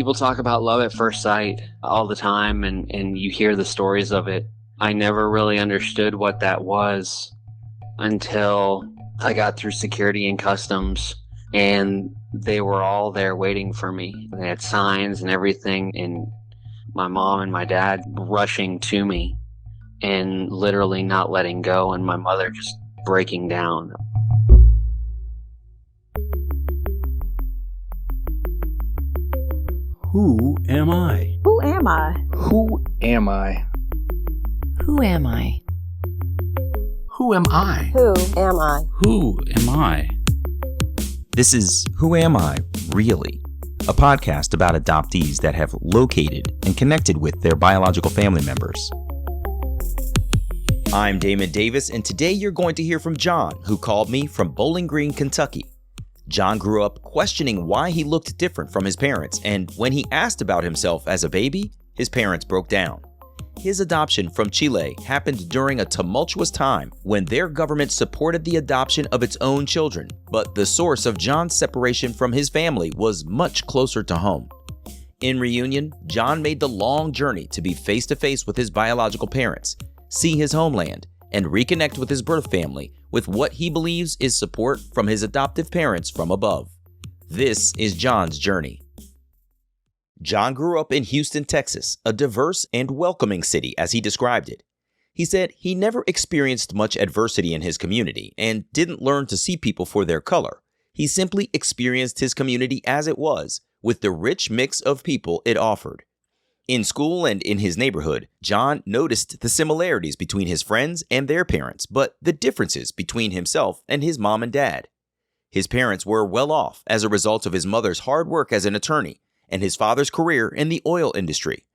People talk about love at first sight all the time, and you hear the stories of it. I never really understood what that was until I got through security and customs, and they were all there waiting for me. They had signs and everything, and my mom and my dad rushing to me and literally not letting go, and my mother just breaking down. Who am I? Who am I? Who am I? Who am I? Who am I? Who am I? Who am I? This is Who Am I, Really? A podcast about adoptees that have located and connected with their biological family members. I'm Damon Davis, and today you're going to hear from John, who called me from Bowling Green, Kentucky. John grew up questioning why he looked different from his parents, and when he asked about himself as a baby, his parents broke down. His adoption from Chile happened during a tumultuous time when their government supported the adoption of its own children, but the source of John's separation from his family was much closer to home. In reunion, John made the long journey to be face-to-face with his biological parents, see his homeland, and reconnect with his birth family with what he believes is support from his adoptive parents from above. This is John's journey. John grew up in Houston, Texas, a diverse and welcoming city as he described it. He said he never experienced much adversity in his community and didn't learn to see people for their color. He simply experienced his community as it was, with the rich mix of people it offered. In school and in his neighborhood, John noticed the similarities between his friends and their parents, but the differences between himself and his mom and dad. His parents were well off as a result of his mother's hard work as an attorney and his father's career in the oil industry.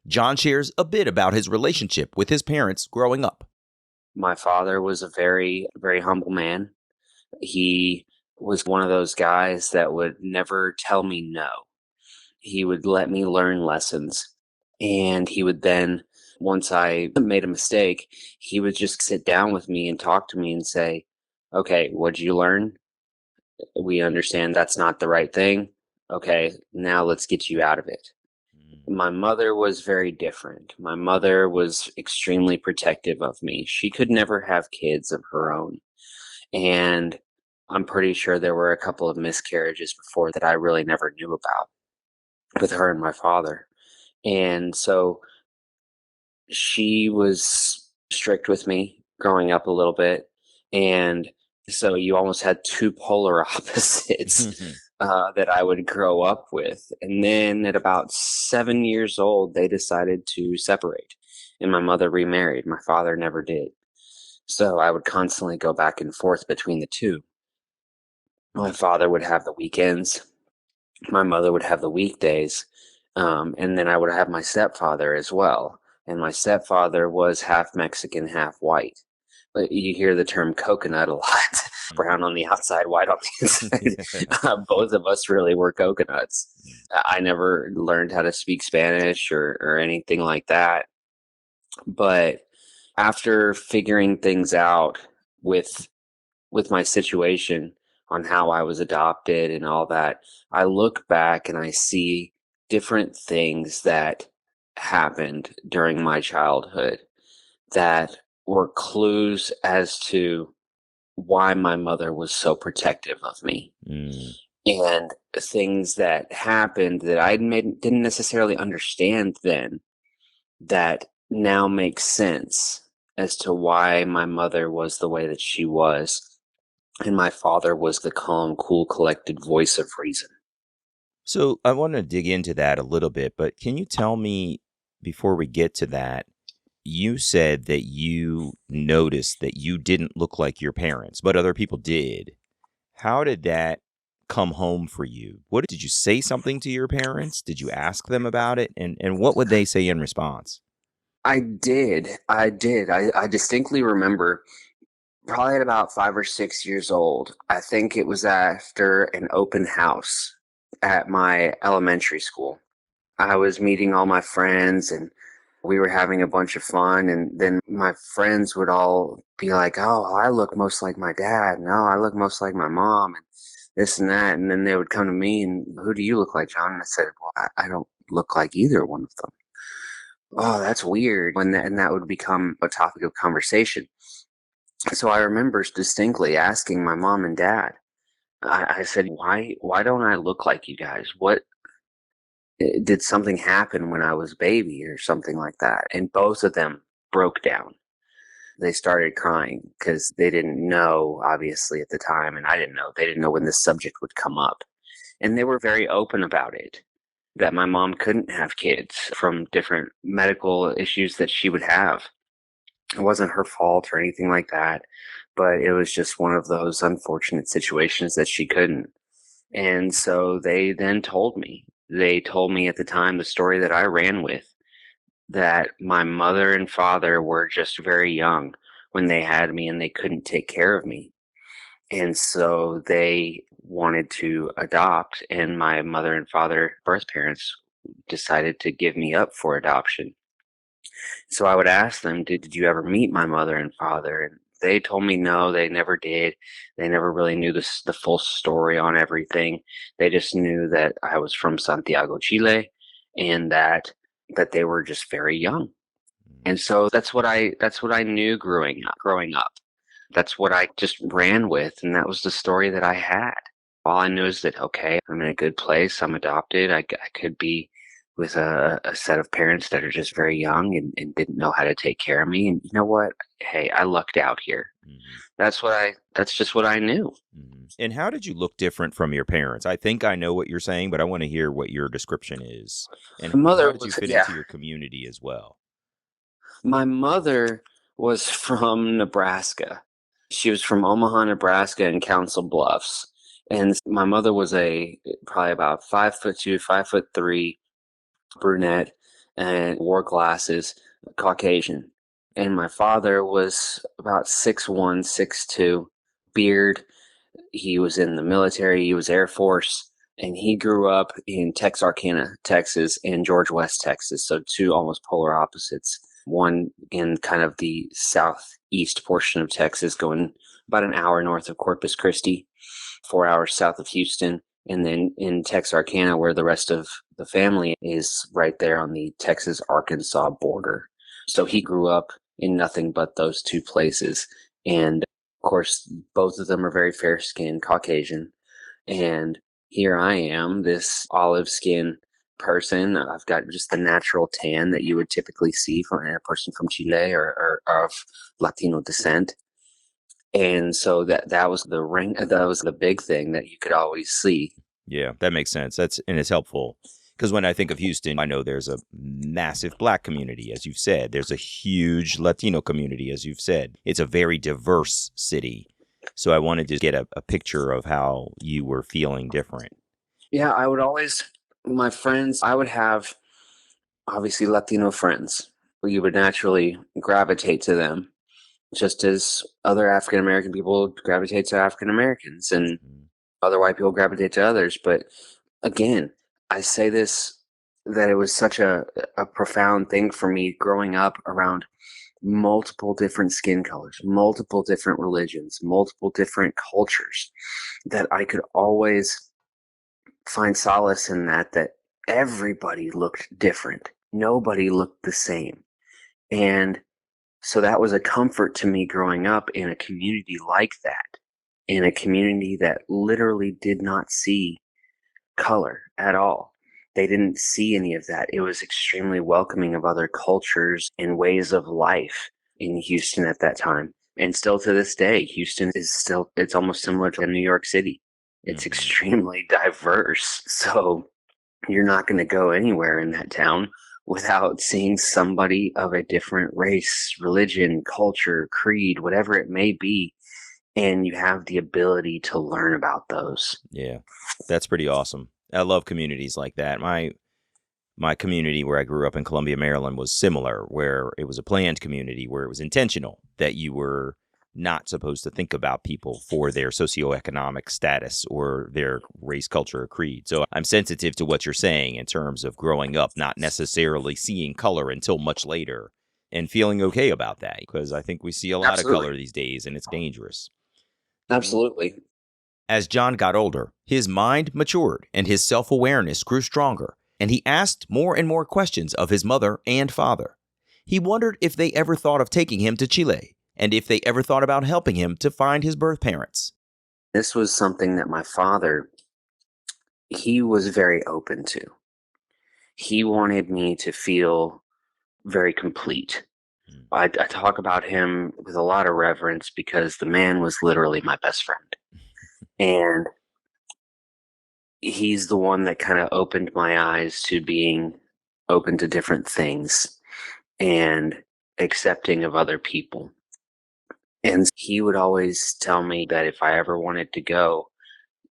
John shares a bit about his relationship with his parents growing up. My father was a very, very humble man. He was one of those guys that would never tell me no. He would let me learn lessons. And he would then, once I made a mistake, he would just sit down with me and talk to me and say, okay, what'd you learn? We understand that's not the right thing. Okay, now let's get you out of it. My mother was very different. My mother was extremely protective of me. She could never have kids of her own. And I'm pretty sure there were a couple of miscarriages before that I really never knew about with her and my father. And so she was strict with me growing up a little bit. And so you almost had two polar opposites that I would grow up with. And then at about 7 years old, they decided to separate. And my mother remarried. My father never did. So I would constantly go back and forth between the two. My father would have the weekends. My mother would have the weekdays. And then I would have my stepfather as well. And my stepfather was half Mexican, half white. But you hear the term coconut a lot. Brown on the outside, white on the inside. Both of us really were coconuts. I never learned how to speak Spanish or anything like that. But after figuring things out with my situation on how I was adopted and all that, I look back and I see different things that happened during my childhood that were clues as to why my mother was so protective of me. And things that happened that I didn't necessarily understand then that now make sense as to why my mother was the way that she was and my father was the calm, cool, collected voice of reason. So I want to dig into that a little bit, but can you tell me, before we get to that, you said that you noticed that you didn't look like your parents, but other people did. How did that come home for you? What did you say something to your parents? Did you ask them about it? And what would they say in response? I did. I distinctly remember probably at about 5 or 6 years old. I think it was after an open house at my elementary school. I was meeting all my friends and we were having a bunch of fun, and then my friends would all be like, oh, I look most like my dad. No, I look most like my mom. And this and that. And then they would come to me and, who do you look like, John? And I said, well, I don't look like either one of them. Oh, that's weird. And that would become a topic of conversation. So I remember distinctly asking my mom and dad, I said, why don't I look like you guys? Did something happen when I was a baby or something like that? And both of them broke down. They started crying because they didn't know, obviously, at the time, and I didn't know. They didn't know when this subject would come up. And they were very open about it, that my mom couldn't have kids from different medical issues that she would have. It wasn't her fault or anything like that, but it was just one of those unfortunate situations that she couldn't. And so they then told me. They told me at the time the story that I ran with, that my mother and father were just very young when they had me and they couldn't take care of me. And so they wanted to adopt, and my mother and father, birth parents, decided to give me up for adoption. So I would ask them, did you ever meet my mother and father? And they told me no, they never did. They never really knew the full story on everything. They just knew that I was from Santiago, Chile, and that they were just very young. And so that's what I knew growing up. That's what I just ran with, and that was the story that I had. All I knew is that, okay, I'm in a good place. I'm adopted. I could be with a set of parents that are just very young and didn't know how to take care of me. And you know what? Hey, I lucked out here. Mhm. That's just what I knew. And how did you look different from your parents? I think I know what you're saying, but I want to hear what your description is. And My how mother did you was, fit yeah, into your community as well? my mother was from Nebraska. She was from Omaha, Nebraska, and Council Bluffs. And my mother was probably about 5'2", 5'3", brunette, and wore glasses, Caucasian. And my father was about 6'1", 6'2", beard. He was in the military. He was Air Force, and he grew up in Texarkana, Texas, and George West, Texas. So two almost polar opposites. One in kind of the southeast portion of Texas, going about an hour north of Corpus Christi, 4 hours south of Houston, and then in Texarkana, where the rest of the family is, right there on the Texas-Arkansas border. So he grew up in nothing but those two places. And of course, both of them are very fair skinned, Caucasian. And here I am, this olive skin person. I've got just the natural tan that you would typically see from a person from Chile or of Latino descent. And so that was that was the big thing that you could always see. Yeah, that makes sense. It's helpful because when I think of Houston, I know there's a massive Black community, as you've said. There's a huge Latino community, as you've said. It's a very diverse city. So I wanted to get a picture of how you were feeling different. Yeah, my friends, I would have obviously Latino friends. You would naturally gravitate to them, just as other African American people gravitate to African Americans and Mm. other white people gravitate to others. But again, I say this, that it was such a profound thing for me growing up around multiple different skin colors, multiple different religions, multiple different cultures, that I could always find solace in that everybody looked different. Nobody looked the same. And so that was a comfort to me growing up in a community like that, in a community that literally did not see color at all. They didn't see any of that. It was extremely welcoming of other cultures and ways of life in Houston at that time. And still to this day, Houston is still, it's almost similar to New York City. It's Mhm. extremely diverse. So you're not going to go anywhere in that town without seeing somebody of a different race, religion, culture, creed, whatever it may be. And you have the ability to learn about those. Yeah, that's pretty awesome. I love communities like that. My community where I grew up in Columbia, Maryland was similar, where it was a planned community where it was intentional that you were not supposed to think about people for their socioeconomic status or their race, culture, or creed. So I'm sensitive to what you're saying in terms of growing up, not necessarily seeing color until much later and feeling okay about that because I think we see a lot of Absolutely. color these days and it's dangerous. Absolutely. As John got older, his mind matured and his self-awareness grew stronger, and he asked more and more questions of his mother and father. He wondered if they ever thought of taking him to Chile, and if they ever thought about helping him to find his birth parents. This was something that my father, he was very open to. He wanted me to feel very complete. I talk about him with a lot of reverence because the man was literally my best friend. And he's the one that kind of opened my eyes to being open to different things and accepting of other people. And he would always tell me that if I ever wanted to go,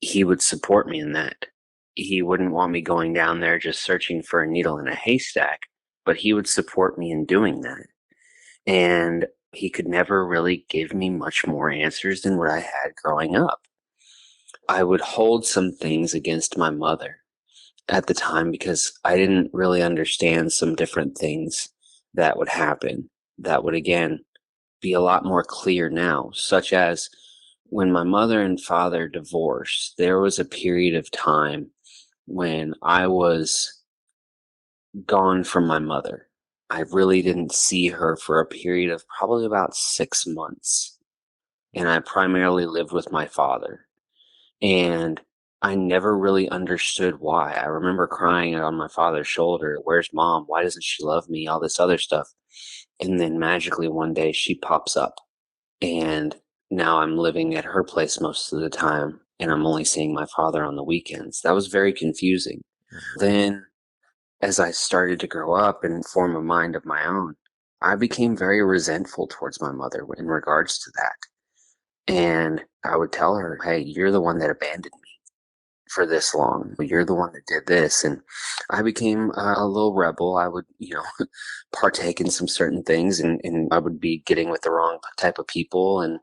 he would support me in that. He wouldn't want me going down there just searching for a needle in a haystack, but he would support me in doing that. And he could never really give me much more answers than what I had growing up. I would hold some things against my mother at the time because I didn't really understand some different things that would happen that would, again, be a lot more clear now, such as when my mother and father divorced, there was a period of time when I was gone from my mother. I really didn't see her for a period of probably about 6 months. And I primarily lived with my father. And I never really understood why. I remember crying on my father's shoulder, "Where's mom? Why doesn't she love me?" All this other stuff. And then magically one day she pops up. And now I'm living at her place most of the time. And I'm only seeing my father on the weekends. That was very confusing. Then, as I started to grow up and form a mind of my own, I became very resentful towards my mother in regards to that. And I would tell her, "Hey, you're the one that abandoned me for this long. You're the one that did this." And I became a little rebel. I would, partake in some certain things, and I would be getting with the wrong type of people. And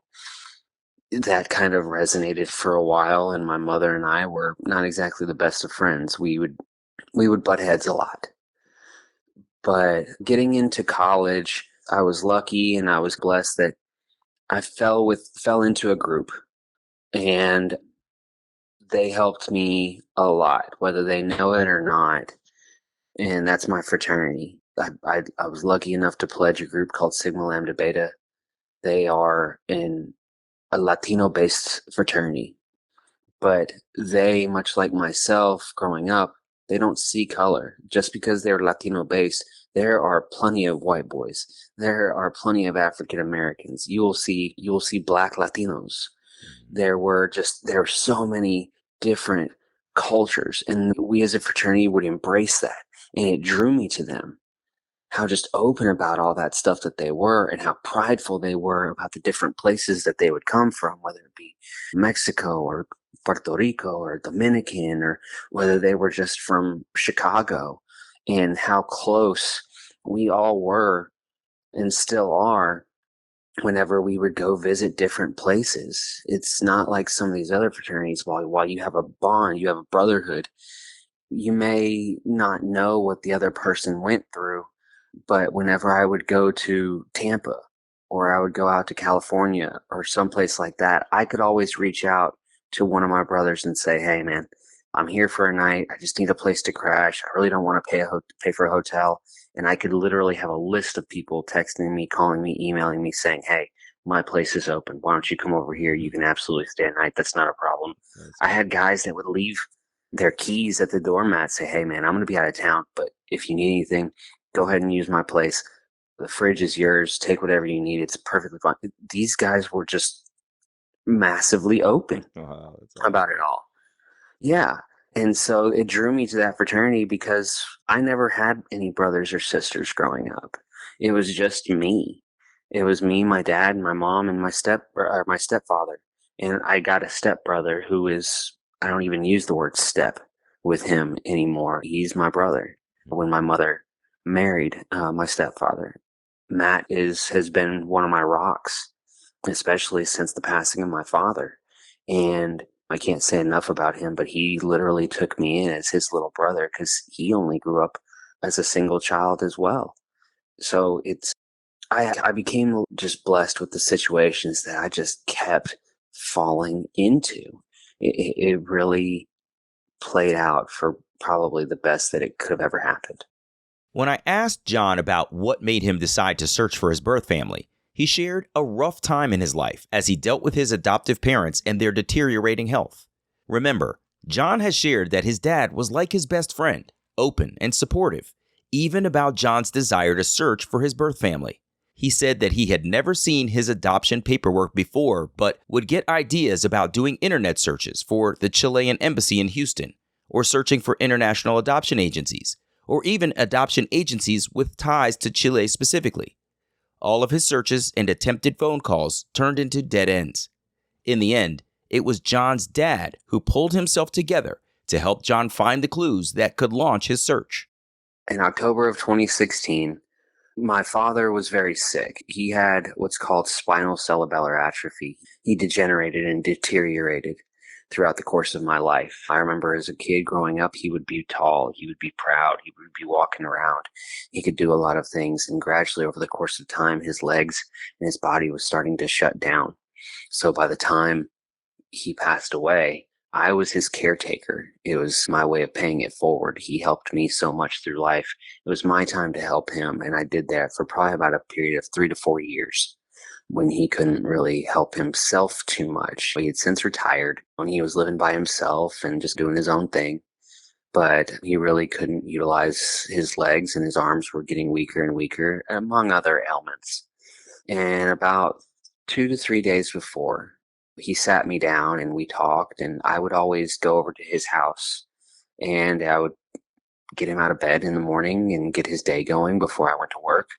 that kind of resonated for a while. And my mother and I were not exactly the best of friends. We would butt heads a lot. But getting into college, I was lucky and I was blessed that I fell into a group, and they helped me a lot, whether they know it or not. And that's my fraternity. I was lucky enough to pledge a group called Sigma Lambda Beta. They are in a Latino-based fraternity, but they, much like myself growing up, they don't see color. Just because they're Latino-based, there are plenty of white boys. There are plenty of African Americans. You will see Black Latinos. There were so many different cultures, and we as a fraternity would embrace that, and it drew me to them. How just open about all that stuff that they were, and how prideful they were about the different places that they would come from, whether it be Mexico or Puerto Rico or Dominican, or whether they were just from Chicago, and how close we all were and still are whenever we would go visit different places. It's not like some of these other fraternities. While you have a bond, you have a brotherhood, you may not know what the other person went through. But whenever I would go to Tampa, or I would go out to California or someplace like that, I could always reach out to one of my brothers and say, "Hey, man, I'm here for a night. I just need a place to crash. I really don't want to pay for a hotel." And I could literally have a list of people texting me, calling me, emailing me, saying, "Hey, my place is open. Why don't you come over here? You can absolutely stay a night. That's not a problem." I had guys that would leave their keys at the doormat, say, "Hey, man, I'm going to be out of town, but if you need anything, go ahead and use my place. The fridge is yours. Take whatever you need. It's perfectly fine." These guys were just massively open about it all. Yeah. And so it drew me to that fraternity because I never had any brothers or sisters growing up. It was just me. It was me, my dad, my mom, and my stepfather. And I got a stepbrother who is, I don't even use the word step with him anymore. He's my brother. When my mother married my stepfather, Matt has been one of my rocks, especially since the passing of my father. And I can't say enough about him, but he literally took me in as his little brother because he only grew up as a single child as well. So I became just blessed with the situations that I just kept falling into. it really played out for probably the best that it could have ever happened. When I asked John about what made him decide to search for his birth family, he shared a rough time in his life as he dealt with his adoptive parents and their deteriorating health. Remember, John has shared that his dad was like his best friend, open and supportive, even about John's desire to search for his birth family. He said that he had never seen his adoption paperwork before, but would get ideas about doing internet searches for the Chilean embassy in Houston, or searching for international adoption agencies, or even adoption agencies with ties to Chile specifically. All of his searches and attempted phone calls turned into dead ends. In the end, it was John's dad who pulled himself together to help John find the clues that could launch his search. In October of 2016, my father was very sick. He had what's called spinal cerebellar atrophy. He degenerated and deteriorated throughout the course of my life. I remember as a kid growing up, he would be tall, he would be proud, he would be walking around. He could do a lot of things, and gradually over the course of time, his legs and his body was starting to shut down. So by the time he passed away, I was his caretaker. It was my way of paying it forward. He helped me so much through life. It was my time to help him, and I did that for probably about a period of 3 to 4 years when he couldn't really help himself too much. He had since retired when he was living by himself and just doing his own thing, but he really couldn't utilize his legs, and his arms were getting weaker and weaker, among other ailments. And about 2 to 3 days before, he sat me down and we talked, and I would always go over to his house and I would get him out of bed in the morning and get his day going before I went to work.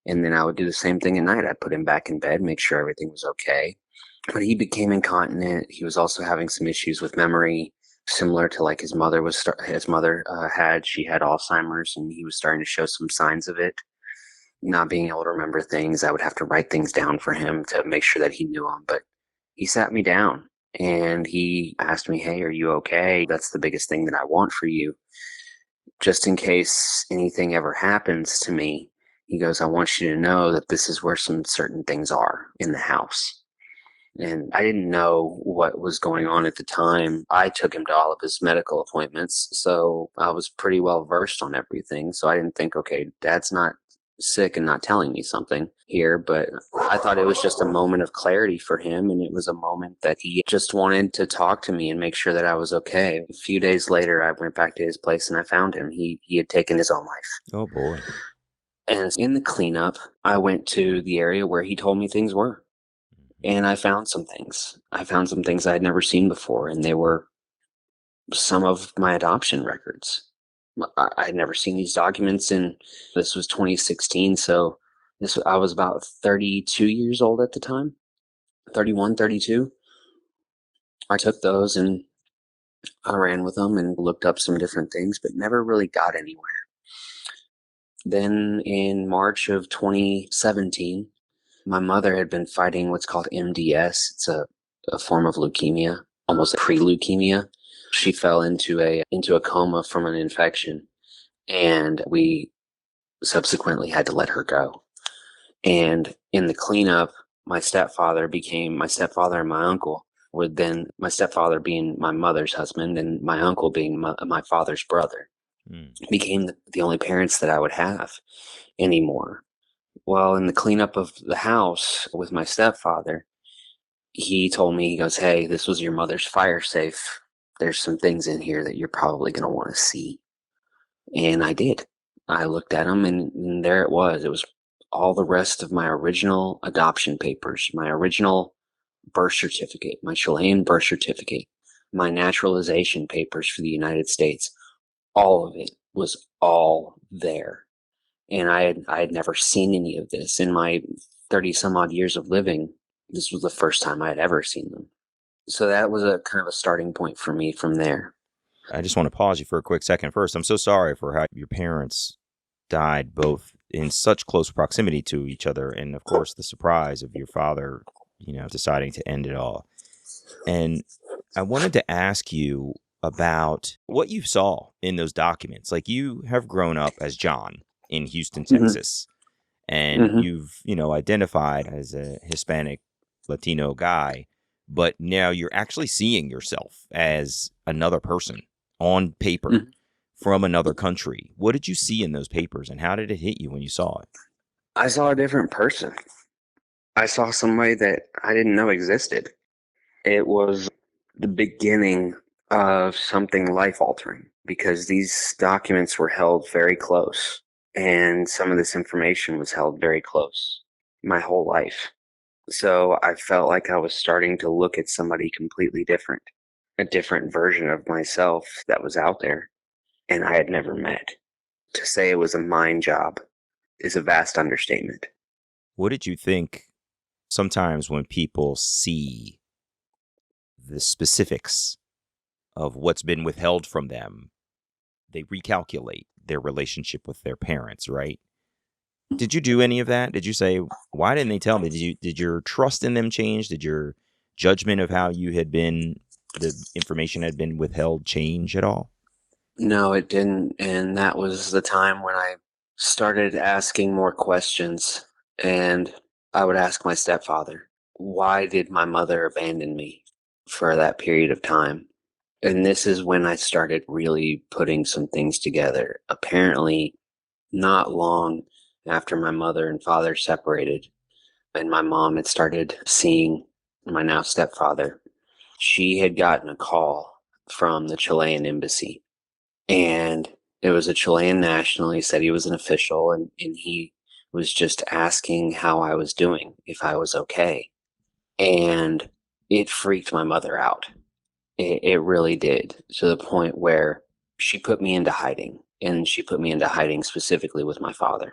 And then I would do the same thing at night. I'd put him back in bed, make sure everything was okay. But he became incontinent. He was also having some issues with memory, similar to like his mother had. She had Alzheimer's, and he was starting to show some signs of it. Not being able to remember things, I would have to write things down for him to make sure that he knew them. But he sat me down and he asked me, "Hey, are you okay? That's the biggest thing that I want for you. Just in case anything ever happens to me," he goes, "I want you to know that this is where some certain things are in the house." And I didn't know what was going on at the time. I took him to all of his medical appointments, so I was pretty well versed on everything. So I didn't think, okay, Dad's not sick and not telling me something here, but I thought it was just a moment of clarity for him, and it was a moment that he just wanted to talk to me and make sure that I was okay. A few days later, I went back to his place and I found him. He had taken his own life. Oh boy. And in the cleanup, I went to the area where he told me things were. And I found some things. I found some things I had never seen before, and they were some of my adoption records. I had never seen these documents, and this was 2016, so I was about 32 years old at the time, 31, 32. I took those and I ran with them and looked up some different things, but never really got anywhere. Then in March of 2017, my mother had been fighting what's called MDS. It's a form of leukemia, almost pre-leukemia. She fell into a coma from an infection, and we subsequently had to let her go. And in the cleanup, my stepfather and my uncle would then, my stepfather being my mother's husband and my uncle being my father's brother, became the only parents that I would have anymore. Well, in the cleanup of the house with my stepfather, he told me, he goes, "Hey, this was your mother's fire safe. There's some things in here that you're probably going to want to see." And I did. I looked at them, and there it was. It was all the rest of my original adoption papers, my original birth certificate, my Chilean birth certificate, my naturalization papers for the United States. All of it was all there. And I had never seen any of this in my 30 some odd years of living. This was the first time I had ever seen them. So that was a kind of a starting point for me from there. I just want to pause you for a quick second. First, I'm so sorry for how your parents died both in such close proximity to each other, and of course the surprise of your father, deciding to end it all. And I wanted to ask you about what you saw in those documents. Like, you have grown up as John in Houston, Texas, and you've, identified as a Hispanic Latino guy, but now you're actually seeing yourself as another person on paper Mhm. from another country. What did you see in those papers, and how did it hit you when you saw it? I saw a different person. I saw somebody that I didn't know existed. It was the beginning of something life altering because these documents were held very close, and some of this information was held very close my whole life. So I felt like I was starting to look at somebody completely different, a different version of myself that was out there and I had never met. To say it was a mind job is a vast understatement. What did you think sometimes when people see the specifics of what's been withheld from them, they recalculate their relationship with their parents, right? Did you do any of that? Did you say, why didn't they tell me? Did your trust in them change? Did your judgment of how you had been, the information had been withheld, change at all? No, it didn't. And that was the time when I started asking more questions. And I would ask my stepfather, why did my mother abandon me for that period of time? And this is when I started really putting some things together. Apparently, not long after my mother and father separated, and my mom had started seeing my now stepfather, she had gotten a call from the Chilean embassy. And it was a Chilean national. He said he was an official, and he was just asking how I was doing, if I was okay. And it freaked my mother out. It really did, to the point where she put me into hiding, and she put me into hiding specifically with my father.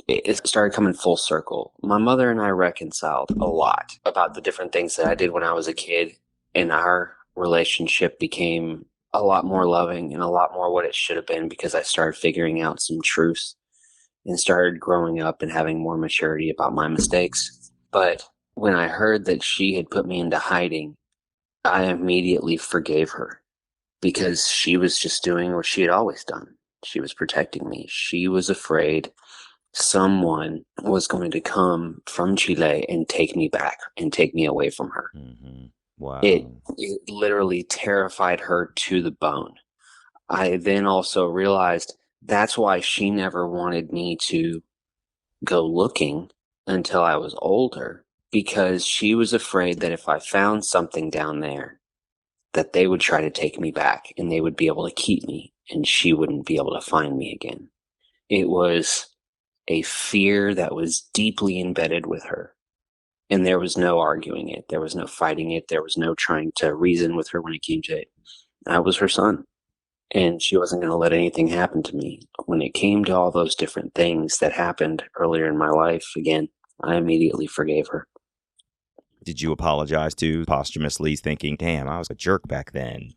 It started coming full circle. My mother and I reconciled a lot about the different things that I did when I was a kid, and our relationship became a lot more loving and a lot more what it should have been because I started figuring out some truth and started growing up and having more maturity about my mistakes. But when I heard that she had put me into hiding, I immediately forgave her because she was just doing what she had always done. She was protecting me. She was afraid someone was going to come from Chile and take me back and take me away from her. Mm-hmm. Wow. It literally terrified her to the bone. I then also realized that's why she never wanted me to go looking until I was older, because she was afraid that if I found something down there, that they would try to take me back and they would be able to keep me and she wouldn't be able to find me again. It was a fear that was deeply embedded with her. And there was no arguing it. There was no fighting it. There was no trying to reason with her when it came to it. I was her son. And she wasn't going to let anything happen to me. When it came to all those different things that happened earlier in my life, again, I immediately forgave her. Did you apologize to posthumously, thinking, damn, I was a jerk back then?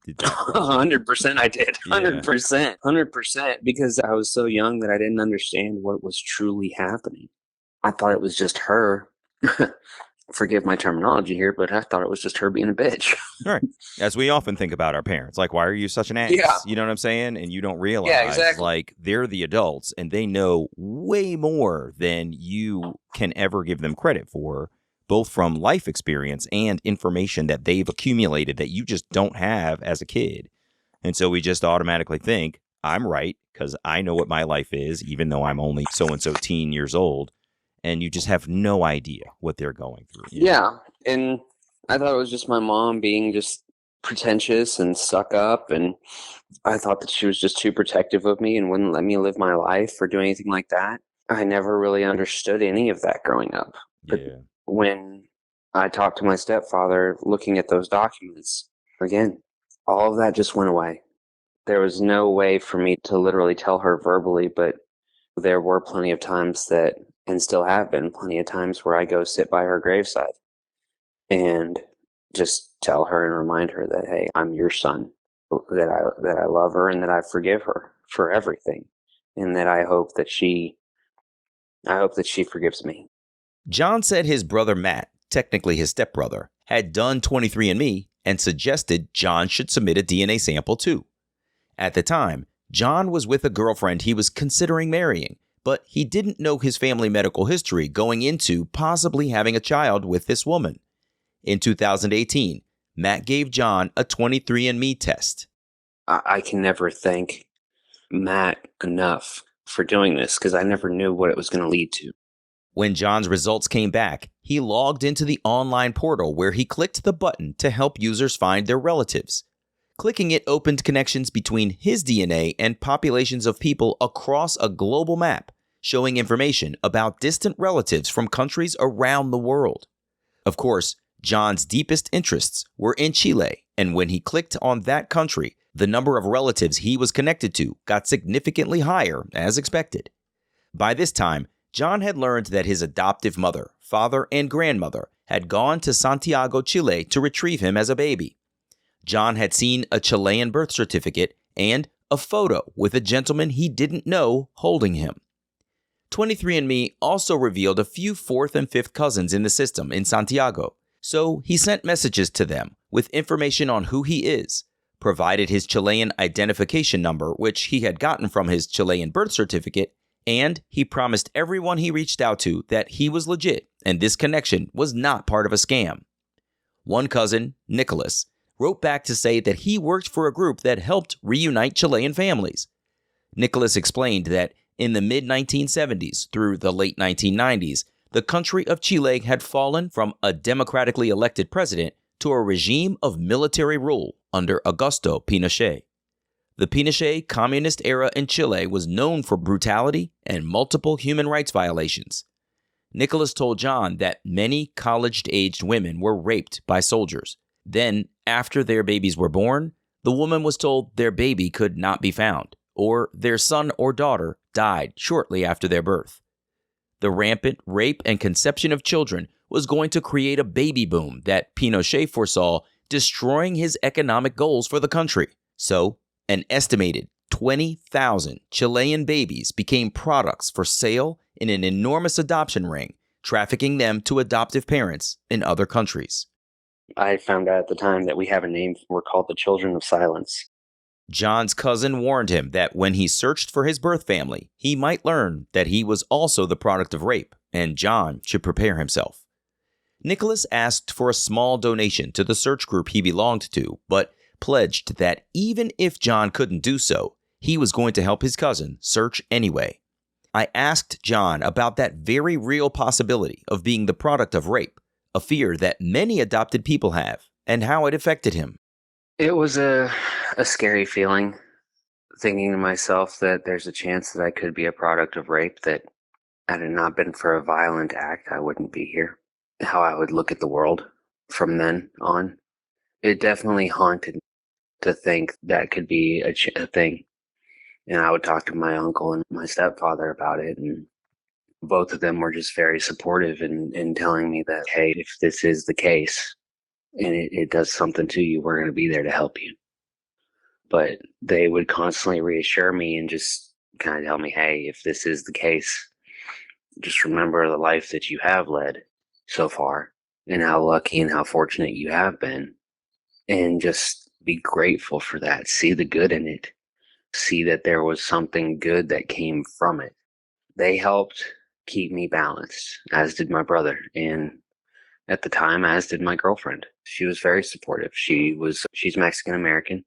100% I did. 100%. 100%. Because I was so young that I didn't understand what was truly happening. I thought it was just her. Forgive my terminology here, but I thought it was just her being a bitch. Right. As we often think about our parents, like, why are you such an ass? Yeah. You know what I'm saying? And you don't realize, Yeah, exactly. like, they're the adults and they know way more than you can ever give them credit for, both from life experience and information that they've accumulated that you just don't have as a kid. And so we just automatically think, I'm right because I know what my life is, even though I'm only so-and-so teen years old. And you just have no idea what they're going through. Yeah. And I thought it was just my mom being just pretentious and suck up. And I thought that she was just too protective of me and wouldn't let me live my life or do anything like that. I never really understood any of that growing up. But Yeah. when I talked to my stepfather looking at those documents, again, all of that just went away. There was no way for me to literally tell her verbally, but there were plenty of times that, and still have been plenty of times, where I go sit by her graveside and just tell her and remind her that, hey, I'm your son, that I love her and that I forgive her for everything, and that I hope that she forgives me. John said his brother Matt, technically his stepbrother, had done 23andMe and suggested John should submit a DNA sample too. At the time, John was with a girlfriend he was considering marrying, but he didn't know his family medical history going into possibly having a child with this woman. In 2018, Matt gave John a 23andMe test. I can never thank Matt enough for doing this because I never knew what it was going to lead to. When John's results came back, he logged into the online portal where he clicked the button to help users find their relatives. Clicking it opened connections between his DNA and populations of people across a global map, showing information about distant relatives from countries around the world. Of course, John's deepest interests were in Chile, and when he clicked on that country, the number of relatives he was connected to got significantly higher, as expected. By this time, John had learned that his adoptive mother, father, and grandmother had gone to Santiago, Chile to retrieve him as a baby. John had seen a Chilean birth certificate and a photo with a gentleman he didn't know holding him. 23andMe also revealed a few fourth and fifth cousins in the system in Santiago, so he sent messages to them with information on who he is, provided his Chilean identification number, which he had gotten from his Chilean birth certificate, and he promised everyone he reached out to that he was legit and this connection was not part of a scam. One cousin, Nicholas, wrote back to say that he worked for a group that helped reunite Chilean families. Nicholas explained that in the mid-1970s through the late 1990s, the country of Chile had fallen from a democratically elected president to a regime of military rule under Augusto Pinochet. The Pinochet communist era in Chile was known for brutality and multiple human rights violations. Nicholas told John that many college-aged women were raped by soldiers. Then, after their babies were born, the woman was told their baby could not be found, or their son or daughter died shortly after their birth. The rampant rape and conception of children was going to create a baby boom that Pinochet foresaw destroying his economic goals for the country. So, an estimated 20,000 Chilean babies became products for sale in an enormous adoption ring, trafficking them to adoptive parents in other countries. I found out at the time that we have a name. We're called the Children of Silence. John's cousin warned him that when he searched for his birth family, he might learn that he was also the product of rape, and John should prepare himself. Nicholas asked for a small donation to the search group he belonged to, but pledged that even if John couldn't do so, he was going to help his cousin search anyway. I asked John about that very real possibility of being the product of rape, a fear that many adopted people have, and how it affected him. It was a scary feeling, thinking to myself that there's a chance that I could be a product of rape, that had it not been for a violent act, I wouldn't be here. How I would look at the world from then on. It definitely haunted me to think that could be a thing. And I would talk to my uncle and my stepfather about it, and both of them were just very supportive in telling me that, hey, if this is the case and it does something to you, we're going to be there to help you. But they would constantly reassure me and just kind of tell me, hey, if this is the case, just remember the life that you have led so far and how lucky and how fortunate you have been. And just be grateful for that. See the good in it. See that there was something good that came from it. They helped keep me balanced, as did my brother. And at the time, as did my girlfriend. She was very supportive. She's Mexican American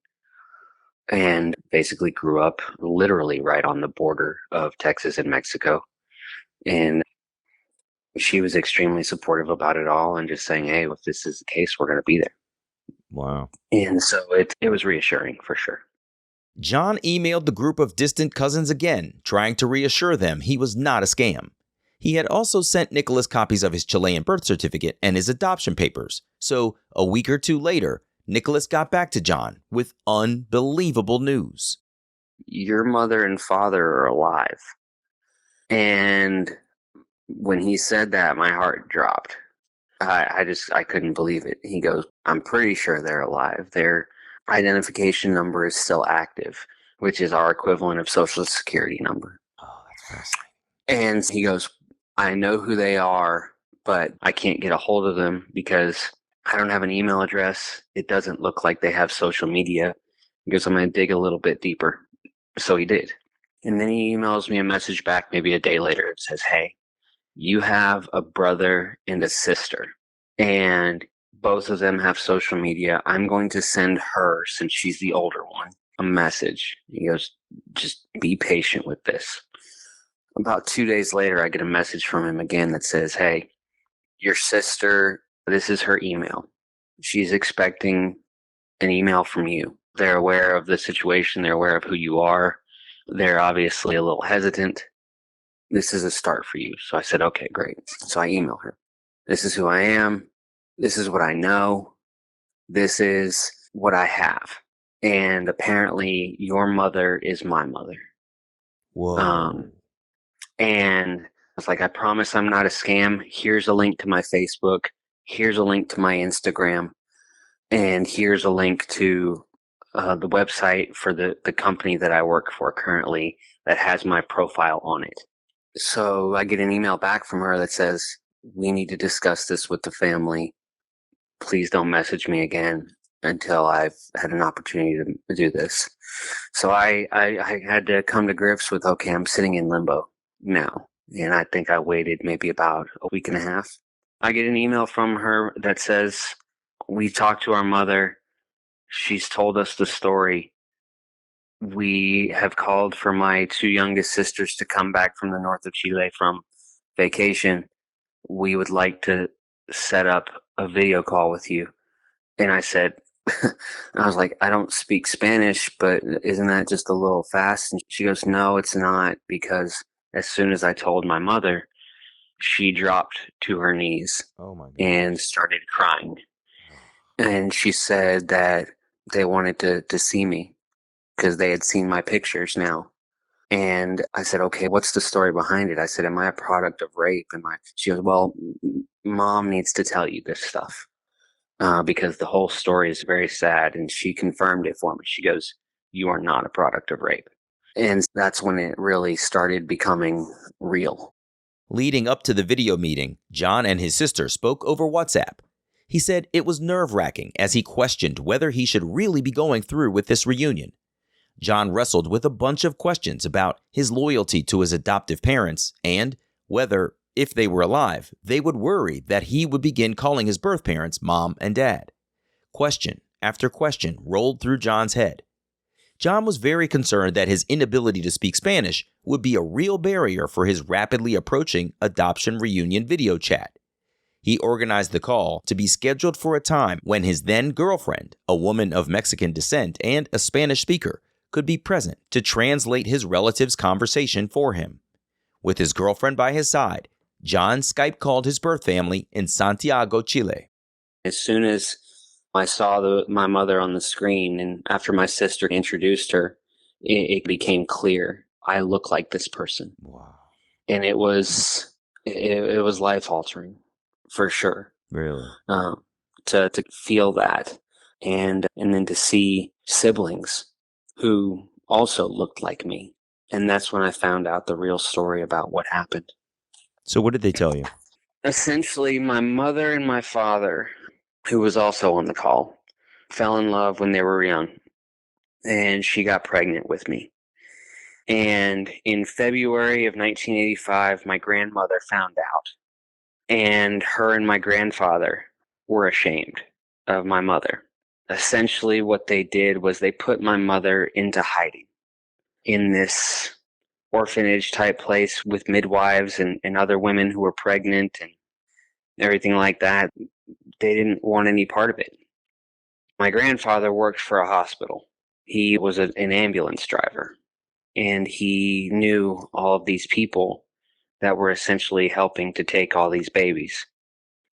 and basically grew up literally right on the border of Texas and Mexico. And she was extremely supportive about it all and just saying, hey, if this is the case, we're going to be there. Wow. And so it was reassuring for sure. John emailed the group of distant cousins again, trying to reassure them he was not a scam. He had also sent Nicholas copies of his Chilean birth certificate and his adoption papers. So a week or two later, Nicholas got back to John with unbelievable news. Your mother and father are alive. And when he said that, my heart dropped. I couldn't believe it. He goes, I'm pretty sure they're alive. Their identification number is still active, which is our equivalent of Social Security number. Oh, that's fascinating. And he goes, I know who they are, but I can't get a hold of them because I don't have an email address. It doesn't look like they have social media. He goes, I'm going to dig a little bit deeper. So he did. And then he emails me a message back maybe a day later. It says, hey, you have a brother and a sister, and Both of them have social media. I'm going to send her, since she's the older one, a message. He goes, just be patient with this. About 2 days later, I get a message from him again that says, hey, your sister, this is her email. She's expecting an email from you. They're aware of the situation. They're aware of who you are. They're obviously a little hesitant. This is a start for you. So I said, okay, great. So I email her. This is who I am. This is what I know. This is what I have. And apparently your mother is my mother. Whoa. And I was like, I promise I'm not a scam. Here's a link to my Facebook. Here's a link to my Instagram. And here's a link to the website for the company that I work for currently that has my profile on it. So I get an email back from her that says, we need to discuss this with the family. Please don't message me again until I've had an opportunity to do this. So I had to come to grips with, okay, I'm sitting in limbo now. And I think I waited maybe about a week and a half. I get an email from her that says, we talked to our mother. She's told us the story. We have called for my two youngest sisters to come back from the north of Chile from vacation. We would like to set up a video call with you. And I said, I was like, I don't speak Spanish, but isn't that just a little fast? And she goes, no, it's not, because as soon as I told my mother, she dropped to her knees Oh my God. and started crying. And she said that they wanted to see me because they had seen my pictures now. And I said, okay, what's the story behind it? I said, am I a product of rape? She goes, well, mom needs to tell you this stuff because the whole story is very sad. And she confirmed it for me. She goes, you are not a product of rape. And that's when it really started becoming real. Leading up to the video meeting, John and his sister spoke over WhatsApp. He said it was nerve-wracking as he questioned whether he should really be going through with this reunion. John wrestled with a bunch of questions about his loyalty to his adoptive parents and whether, if they were alive, they would worry that he would begin calling his birth parents mom and dad. Question after question rolled through John's head. John was very concerned that his inability to speak Spanish would be a real barrier for his rapidly approaching adoption reunion video chat. He organized the call to be scheduled for a time when his then girlfriend, a woman of Mexican descent and a Spanish speaker, could be present to translate his relative's conversation for him. With his girlfriend by his side, John Skype called his birth family in Santiago, Chile. As soon as I saw my mother on the screen, and after my sister introduced her, it became clear I look like this person. Wow. And it was life altering for sure. Really? To feel that, and then to see siblings who also looked like me. And that's when I found out the real story about what happened. So what did they tell you? Essentially, my mother and my father, who was also on the call, fell in love when they were young. And she got pregnant with me. And in February of 1985, my grandmother found out. And her and my grandfather were ashamed of my mother. Essentially, what they did was they put my mother into hiding in this orphanage type place with midwives and other women who were pregnant and everything like that. They didn't want any part of it. My grandfather worked for a hospital. He was an ambulance driver, and he knew all of these people that were essentially helping to take all these babies.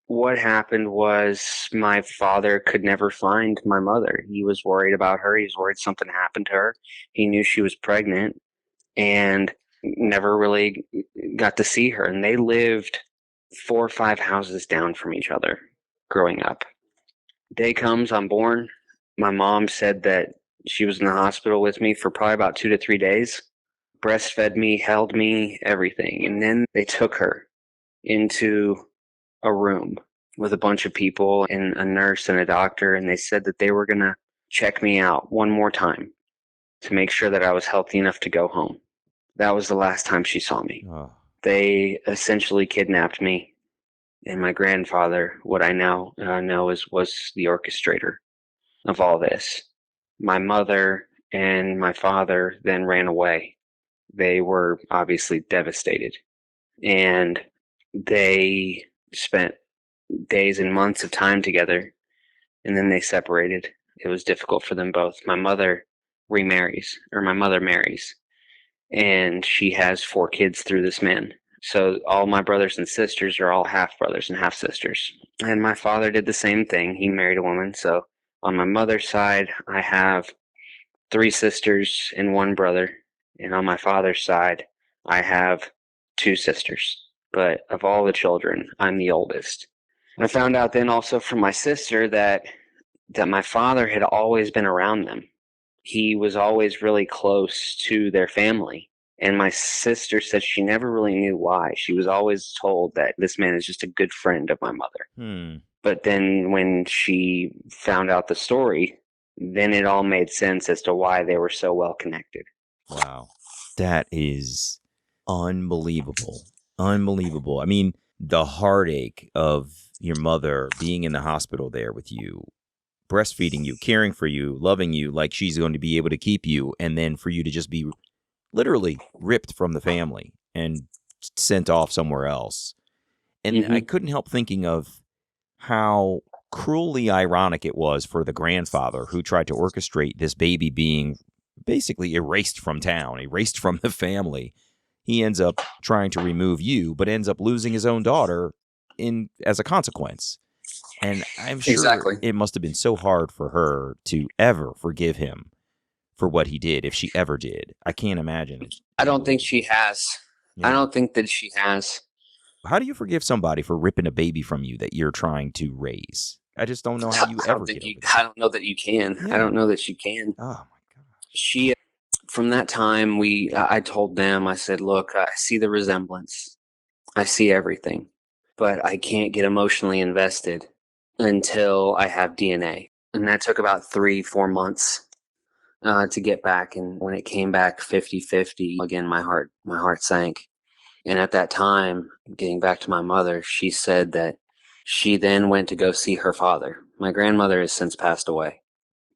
What happened was my father could never find my mother. He was worried about her. He was worried something happened to her. He knew she was pregnant and never really got to see her. And they lived 4 or 5 houses down from each other growing up. Day comes, I'm born. My mom said that she was in the hospital with me for probably about 2 to 3 days. Breastfed me, held me, everything. And then they took her into a room with a bunch of people and a nurse and a doctor, and they said that they were going to check me out one more time to make sure that I was healthy enough to go home. That was the last time she saw me. Oh. They essentially kidnapped me And my grandfather, what I now know was the orchestrator of all this. My mother and my father then ran away. They were obviously devastated, and they spent days and months of time together, and then they separated. It was difficult for them both. My mother marries, and she has 4 kids through this man. So all my brothers and sisters are all half brothers and half sisters. And my father did the same thing. He married a woman. So on my mother's side, I have 3 sisters and 1 brother. And on my father's side, I have 2 sisters. But of all the children, I'm the oldest. I found out then also from my sister that my father had always been around them. He was always really close to their family. And my sister said she never really knew why. She was always told that this man is just a good friend of my mother. But then when she found out the story, then it all made sense as to why they were so well connected. Wow. That is unbelievable. Unbelievable. I mean, the heartache of your mother being in the hospital there with you, breastfeeding you, caring for you, loving you like she's going to be able to keep you, and then for you to just be literally ripped from the family and sent off somewhere else. And I couldn't help thinking of how cruelly ironic it was for the grandfather who tried to orchestrate this baby being basically erased from town, erased from the family. He ends up trying to remove you, but ends up losing his own daughter as a consequence. And I'm sure it must have been so hard for her to ever forgive him for what he did, if she ever did. I can't imagine it. I don't think she has. Yeah. I don't think that she has. How do you forgive somebody for ripping a baby from you that you're trying to raise? I just don't know how you ever get over that. I don't know that you can. Yeah. I don't know that you can. Oh, my God. She, from that time, I told them, I said, look, I see the resemblance. I see everything. But I can't get emotionally invested until I have DNA. And that took about 3-4 months to get back. And when it came back 50-50, again, my heart sank. And at that time, getting back to my mother, she said that she then went to go see her father. My grandmother has since passed away,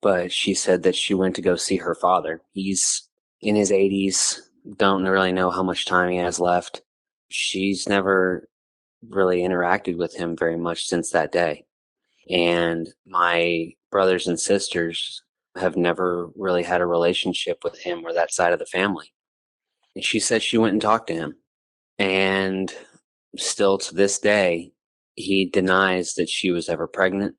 but she said that she went to go see her father. He's in his 80s, don't really know how much time he has left. She's never really interacted with him very much since that day. And my brothers and sisters have never really had a relationship with him or that side of the family. And she said she went and talked to him. And still to this day, he denies that she was ever pregnant,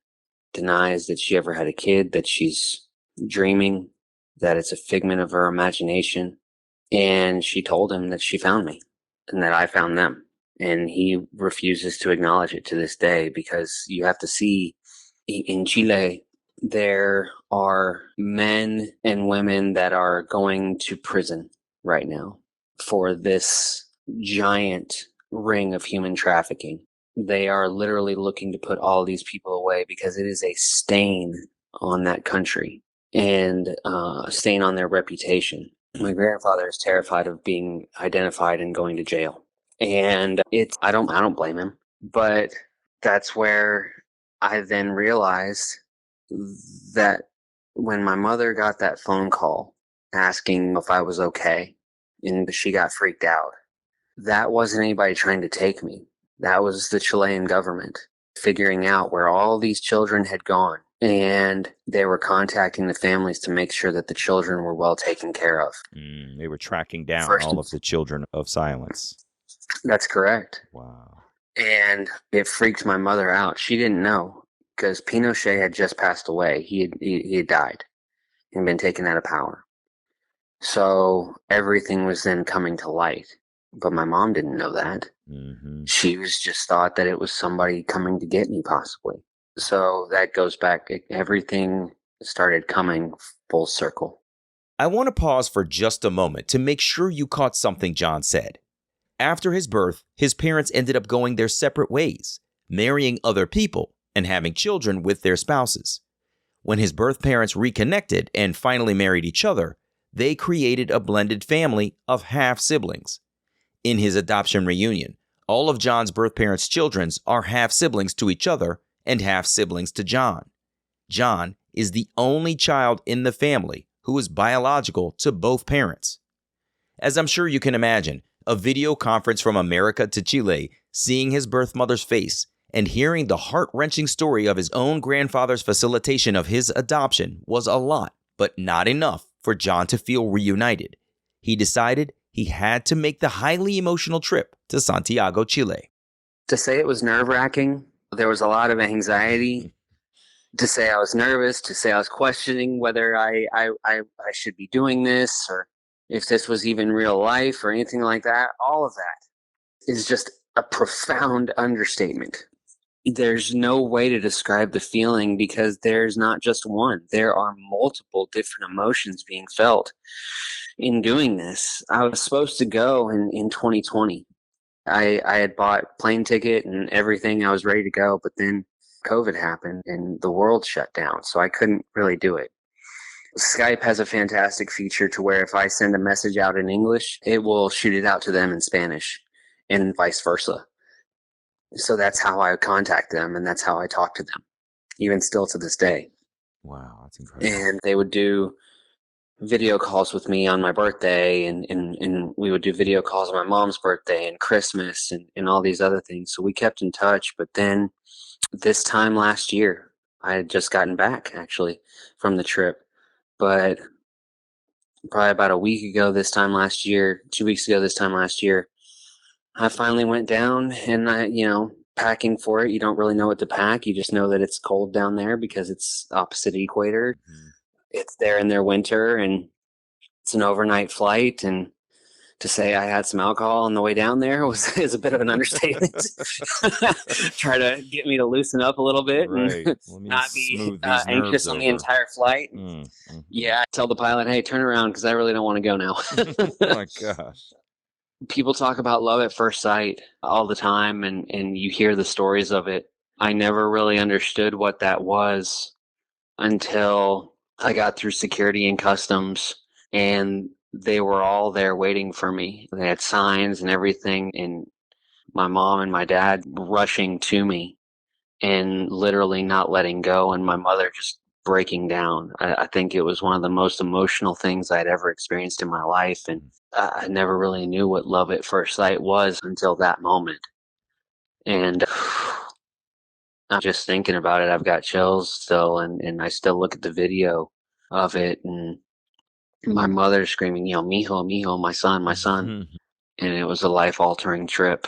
denies that she ever had a kid, that she's dreaming, that it's a figment of her imagination. And she told him that she found me and that I found them. And he refuses to acknowledge it to this day, because you have to see, in Chile, there are men and women that are going to prison right now for this giant ring of human trafficking. They are literally looking to put all these people away because it is a stain on that country and a stain on their reputation. My grandfather is terrified of being identified and going to jail. And I don't blame him, but that's where I then realized that when my mother got that phone call asking if I was okay, and she got freaked out, that wasn't anybody trying to take me. That was the Chilean government figuring out where all these children had gone, and they were contacting the families to make sure that the children were well taken care of. They were tracking down all of the children of silence. That's correct. Wow. And it freaked my mother out. She didn't know, because Pinochet had just passed away. He had died and been taken out of power. So everything was then coming to light. But my mom didn't know that. She was just thought that it was somebody coming to get me, possibly. So that goes back. Everything started coming full circle. I want to pause for just a moment to make sure you caught something John said. After his birth, his parents ended up going their separate ways, marrying other people and having children with their spouses. When his birth parents reconnected and finally married each other, they created a blended family of half-siblings. In his adoption reunion, All of John's birth parents' children are half-siblings to each other and half-siblings to John. John is the only child in the family who is biological to both parents. As I'm sure you can imagine, a video conference from America to Chile, seeing his birth mother's face and hearing the heart-wrenching story of his own grandfather's facilitation of his adoption was a lot, but not enough for John to feel reunited. He decided he had to make the highly emotional trip to Santiago, Chile. To say it was nerve-wracking, there was a lot of anxiety. To say I was nervous, to say I was questioning whether I should be doing this or if this was even real life or anything like that, all of that is just a profound understatement. There's no way to describe the feeling because there's not just one. There are multiple different emotions being felt in doing this. I was supposed to go in 2020. I had bought plane ticket and everything. I was ready to go, but then COVID happened and the world shut down, so I couldn't really do it. Skype has a fantastic feature to where if I send a message out in English, it will shoot it out to them in Spanish and vice versa. So that's how I contact them and that's how I talk to them, even still to this day. Wow, that's incredible. And they would do video calls with me on my birthday and we would do video calls on my mom's birthday and Christmas and all these other things. So we kept in touch. But then this time last year, I had just gotten back actually from the trip. But probably about a week ago this time last year, 2 weeks ago this time last year, I finally went down and packing for it. You don't really know what to pack. You just know that it's cold down there because it's opposite equator. Mm-hmm. It's there in their winter and it's an overnight flight. And to say I had some alcohol on the way down there is a bit of an understatement. Try to get me to loosen up a little bit and not be anxious on the entire flight. Mm-hmm. Yeah, I tell the pilot, hey, turn around because I really don't want to go now. Oh my gosh. People talk about love at first sight all the time and you hear the stories of it. I never really understood what that was until I got through security and customs and they were all there waiting for me. They had signs and everything, and my mom and my dad rushing to me and literally not letting go, and my mother just breaking down. I think it was one of the most emotional things I'd ever experienced in my life, and I never really knew what love at first sight was until that moment. And I'm just thinking about it. I've got chills still, and I still look at the video of it, and my mother screaming, mijo, mijo, my son, my son. Mm-hmm. And it was a life-altering trip.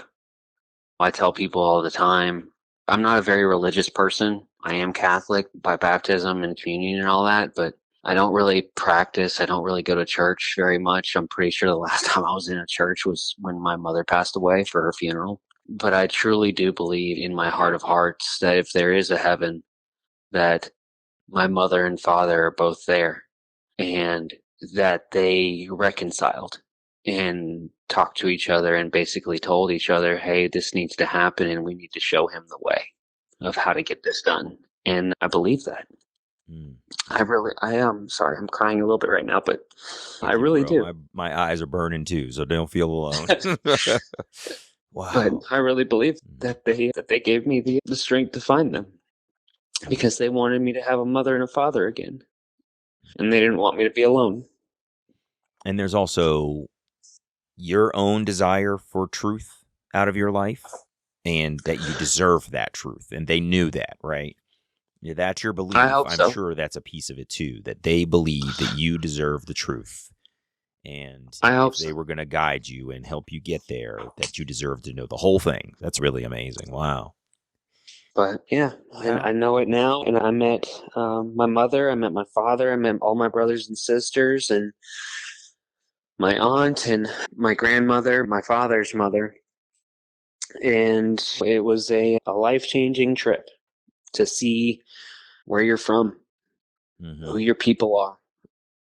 I tell people all the time, I'm not a very religious person. I am Catholic by baptism and communion and all that, but I don't really practice. I don't really go to church very much. I'm pretty sure the last time I was in a church was when my mother passed away for her funeral. But I truly do believe in my heart of hearts that if there is a heaven, that my mother and father are both there and that they reconciled and talked to each other and basically told each other, hey, this needs to happen and we need to show him the way of how to get this done. And I believe that. I am sorry, I'm crying a little bit right now, but I really do. My eyes are burning too, so don't feel alone. Wow. But I really believe that they gave me the strength to find them because they wanted me to have a mother and a father again. And they didn't want me to be alone. And there's also your own desire for truth out of your life and that you deserve that truth. And they knew that, right? Yeah, that's your belief. I'm sure that's a piece of it too, that they believe that you deserve the truth. And if they were going to guide you and help you get there, that you deserve to know the whole thing. That's really amazing. Wow. But yeah, I know it now. And I met my mother, I met my father, I met all my brothers and sisters, and my aunt and my grandmother, my father's mother. And it was a life-changing trip to see where you're from, who your people are,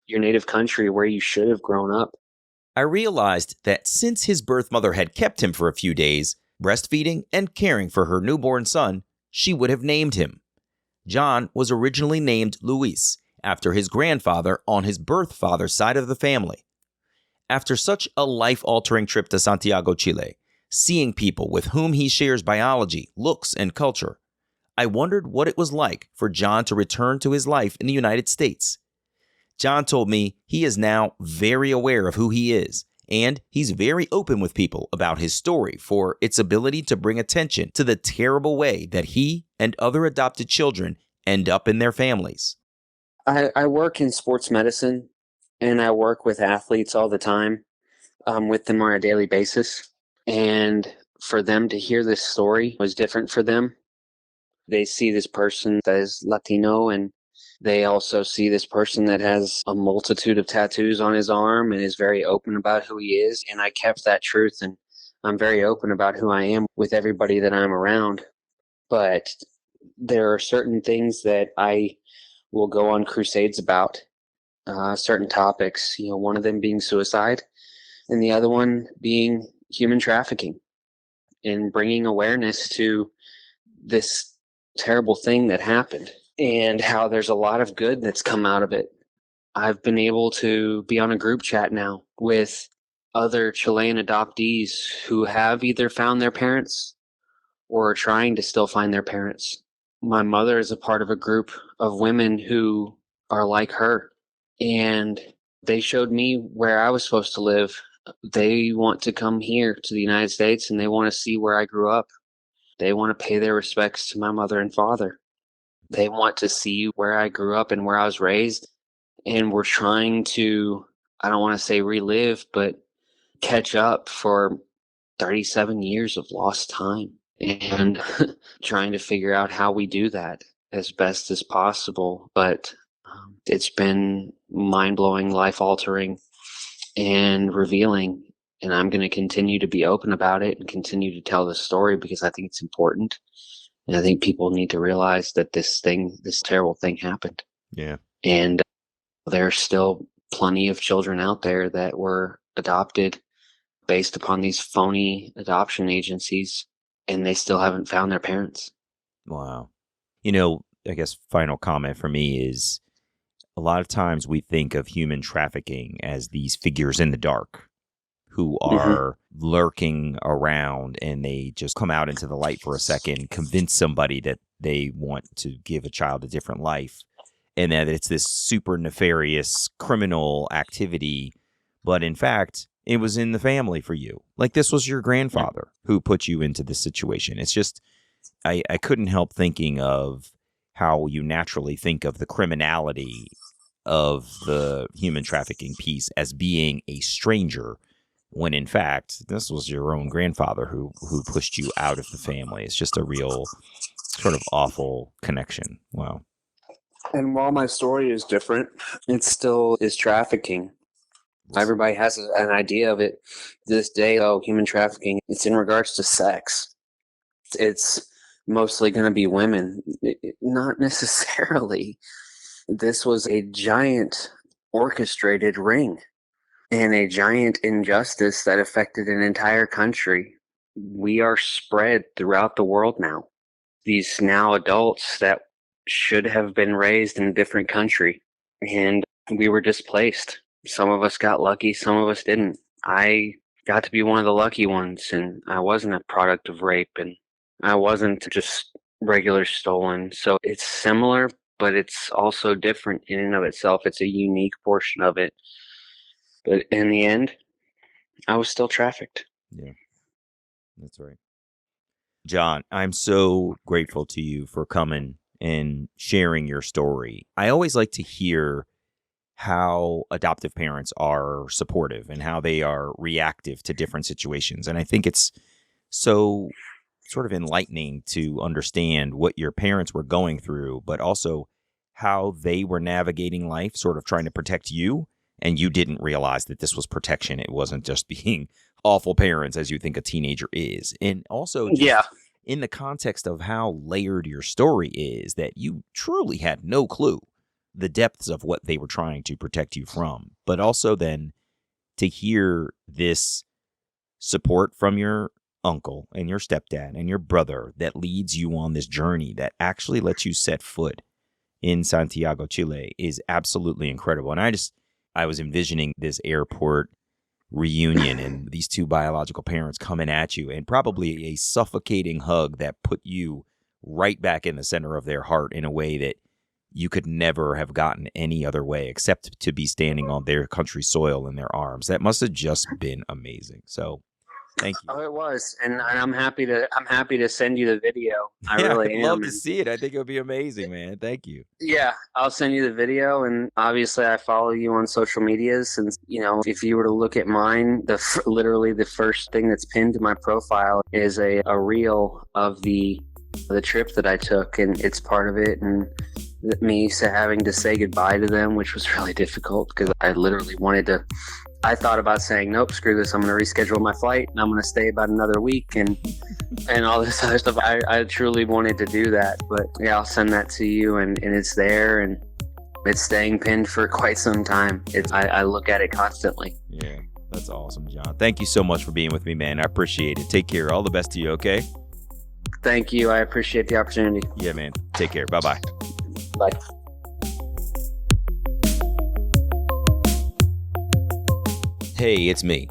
your native country, where you should have grown up. I realized that since his birth mother had kept him for a few days, breastfeeding and caring for her newborn son, she would have named him. John was originally named Luis, after his grandfather on his birth father's side of the family. After such a life-altering trip to Santiago, Chile, seeing people with whom he shares biology, looks, and culture. I wondered what it was like for John to return to his life in the United States. John told me he is now very aware of who he is, and he's very open with people about his story for its ability to bring attention to the terrible way that he and other adopted children end up in their families. I work in sports medicine, and I work with athletes all the time. With them on a daily basis. And for them to hear this story was different for them. They see this person that is Latino, and they also see this person that has a multitude of tattoos on his arm and is very open about who he is. And I kept that truth, and I'm very open about who I am with everybody that I'm around. But there are certain things that I will go on crusades about, certain topics, one of them being suicide, and the other one being human trafficking, and bringing awareness to this terrible thing that happened and how there's a lot of good that's come out of it. I've been able to be on a group chat now with other Chilean adoptees who have either found their parents or are trying to still find their parents. My mother is a part of a group of women who are like her, and they showed me where I was supposed to live. They want to come here to the United States, and they want to see where I grew up. They want to pay their respects to my mother and father. They want to see where I grew up and where I was raised. And we're trying to, I don't want to say relive, but catch up for 37 years of lost time, and trying to figure out how we do that as best as possible. But it's been mind-blowing, life-altering, and revealing, and I'm going to continue to be open about it and continue to tell the story because I think it's important, and I think people need to realize that this terrible thing happened. Yeah. And there's still plenty of children out there that were adopted based upon these phony adoption agencies, and they still haven't found their parents. Wow. I guess final comment for me is a lot of times we think of human trafficking as these figures in the dark who are lurking around, and they just come out into the light for a second, convince somebody that they want to give a child a different life, and that it's this super nefarious criminal activity. But in fact, it was in the family for you. Like, this was your grandfather who put you into this situation. It's just, I couldn't help thinking of how you naturally think of the criminality of the human trafficking piece as being a stranger, when in fact, this was your own grandfather who pushed you out of the family. It's just a real sort of awful connection. Wow. And while my story is different, it still is trafficking. Everybody has an idea of it this day. Oh, human trafficking, it's in regards to sex. It's mostly going to be women. Not necessarily. This was a giant orchestrated ring and a giant injustice that affected an entire country. We are spread throughout the world now. These now adults that should have been raised in a different country, and we were displaced. Some of us got lucky, some of us didn't. I got to be one of the lucky ones, and I wasn't a product of rape, and I wasn't just regular stolen. So it's similar, but it's also different in and of itself. It's a unique portion of it. But in the end, I was still trafficked. Yeah, that's right. John, I'm so grateful to you for coming and sharing your story. I always like to hear how adoptive parents are supportive and how they are reactive to different situations. And I think it's so sort of enlightening to understand what your parents were going through, but also how they were navigating life, sort of trying to protect you. And you didn't realize that this was protection. It wasn't just being awful parents as you think a teenager is. And also just in the context of how layered your story is, that you truly had no clue the depths of what they were trying to protect you from. But also then to hear this support from your uncle and your stepdad and your brother that leads you on this journey that actually lets you set foot in Santiago, Chile is absolutely incredible. And I was envisioning this airport reunion and these two biological parents coming at you, and probably a suffocating hug that put you right back in the center of their heart in a way that you could never have gotten any other way except to be standing on their country's soil in their arms. That must have just been amazing. So thank you. Oh, it was, and I'm happy to send you the video. I Yeah, really I'd am. love to And see it. I think it would be amazing, man. Thank you. yeah, I'll send you the video, and obviously I follow you on social media. Since if you were to look at mine, literally the first thing that's pinned to my profile is a reel of the trip that I took, and it's part of it, and me having to say goodbye to them, which was really difficult because I literally wanted to. I thought about saying, nope, screw this. I'm going to reschedule my flight and I'm going to stay about another week and all this other stuff. I truly wanted to do that. But yeah, I'll send that to you, and it's there, and it's staying pinned for quite some time. I look at it constantly. Yeah, that's awesome, John. Thank you so much for being with me, man. I appreciate it. Take care. All the best to you, okay? Thank you. I appreciate the opportunity. Yeah, man. Take care. Bye-bye. Bye. Hey, it's me.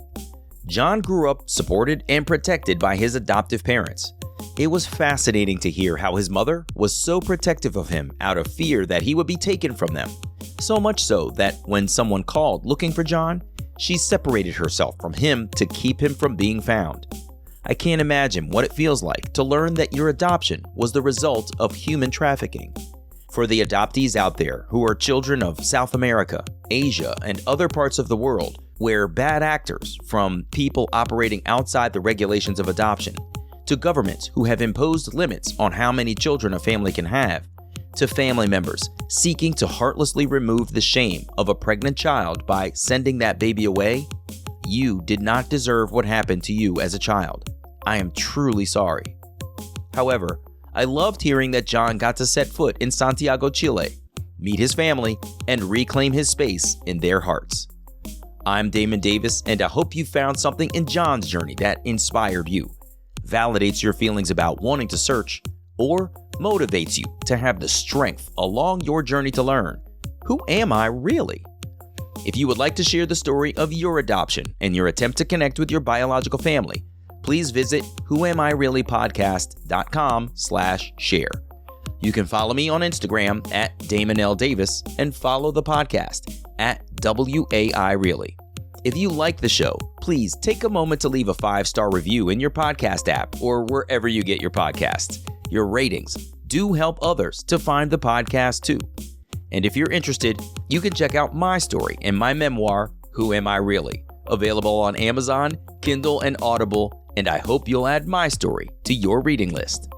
John grew up supported and protected by his adoptive parents. It was fascinating to hear how his mother was so protective of him out of fear that he would be taken from them. So much so that when someone called looking for John, she separated herself from him to keep him from being found. I can't imagine what it feels like to learn that your adoption was the result of human trafficking. For the adoptees out there who are children of South America, Asia, and other parts of the world, where bad actors, from people operating outside the regulations of adoption, to governments who have imposed limits on how many children a family can have, to family members seeking to heartlessly remove the shame of a pregnant child by sending that baby away, you did not deserve what happened to you as a child. I am truly sorry. However, I loved hearing that John got to set foot in Santiago, Chile, meet his family, and reclaim his space in their hearts. I'm Damon Davis, and I hope you found something in John's journey that inspired you, validates your feelings about wanting to search, or motivates you to have the strength along your journey to learn, who am I really? If you would like to share the story of your adoption and your attempt to connect with your biological family, please visit whoamireallypodcast.com/share. You can follow me on Instagram at Damon L. Davis and follow the podcast at WAI Really. If you like the show, please take a moment to leave a 5-star review in your podcast app or wherever you get your podcasts. Your ratings do help others to find the podcast too. And if you're interested, you can check out my story in my memoir, Who Am I Really? Available on Amazon, Kindle, and Audible, and I hope you'll add my story to your reading list.